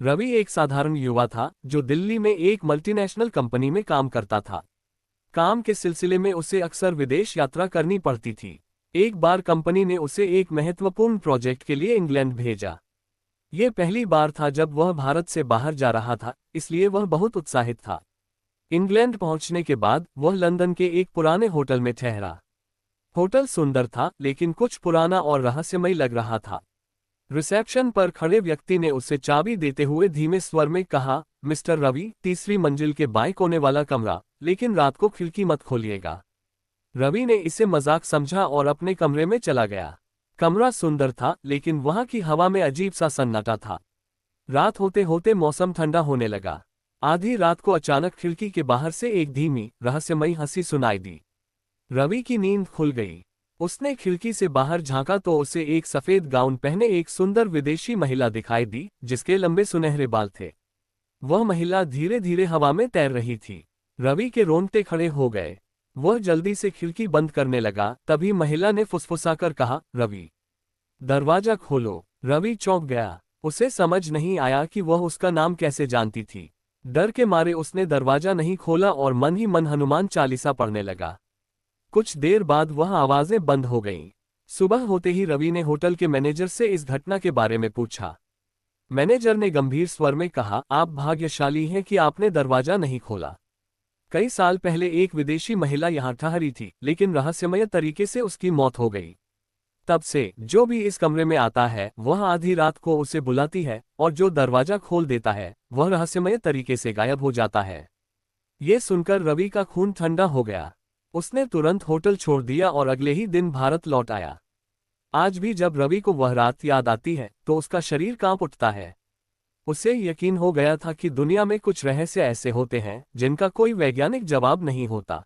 रवि एक साधारण युवा था जो दिल्ली में एक मल्टीनेशनल कंपनी में काम करता था। काम के सिलसिले में उसे अक्सर विदेश यात्रा करनी पड़ती थी। एक बार कंपनी ने उसे एक महत्वपूर्ण प्रोजेक्ट के लिए इंग्लैंड भेजा। ये पहली बार था जब वह भारत से बाहर जा रहा था, इसलिए वह बहुत उत्साहित था। इंग्लैंड पहुंचने के बाद वह लंदन के एक पुराने होटल में ठहरा। होटल सुंदर था, लेकिन कुछ पुराना और रहस्यमयी लग रहा था। रिसेप्शन पर खड़े व्यक्ति ने उसे चाबी देते हुए धीमे स्वर में कहा, मिस्टर रवि, तीसरी मंजिल के बाएं कोने वाला कमरा, लेकिन रात को खिड़की मत खोलिएगा। रवि ने इसे मजाक समझा और अपने कमरे में चला गया। कमरा सुंदर था, लेकिन वहां की हवा में अजीब सा सन्नाटा था। रात होते होते मौसम ठंडा होने लगा। आधी रात को अचानक खिड़की के बाहर से एक धीमी, रहस्यमयी हंसी सुनाई दी। रवि की नींद खुल गई। उसने खिड़की से बाहर झांका तो उसे एक सफेद गाउन पहने एक सुंदर विदेशी महिला दिखाई दी, जिसके लंबे सुनहरे बाल थे। वह महिला धीरे धीरे हवा में तैर रही थी। रवि के रोंगटे खड़े हो गए। वह जल्दी से खिड़की बंद करने लगा, तभी महिला ने फुसफुसाकर कहा, रवि, दरवाजा खोलो। रवि चौंक गया। उसे समझ नहीं आया कि वह उसका नाम कैसे जानती थी। डर के मारे उसने दरवाजा नहीं खोला और मन ही मन हनुमान चालीसा पढ़ने लगा। कुछ देर बाद वह आवाजें बंद हो गईं। सुबह होते ही रवि ने होटल के मैनेजर से इस घटना के बारे में पूछा। मैनेजर ने गंभीर स्वर में कहा, आप भाग्यशाली हैं कि आपने दरवाजा नहीं खोला। कई साल पहले एक विदेशी महिला यहां ठहरी थी, लेकिन रहस्यमय तरीके से उसकी मौत हो गई। तब से जो भी इस कमरे में आता है वह आधी रात को उसे बुलाती है, और जो दरवाजा खोल देता है वह रहस्यमय तरीके से गायब हो जाता है। ये सुनकर रवि का खून ठंडा हो गया। उसने तुरंत होटल छोड़ दिया और अगले ही दिन भारत लौट आया। आज भी जब रवि को वह रात याद आती है तो उसका शरीर कांप उठता है। उसे यकीन हो गया था कि दुनिया में कुछ रहस्य ऐसे होते हैं जिनका कोई वैज्ञानिक जवाब नहीं होता।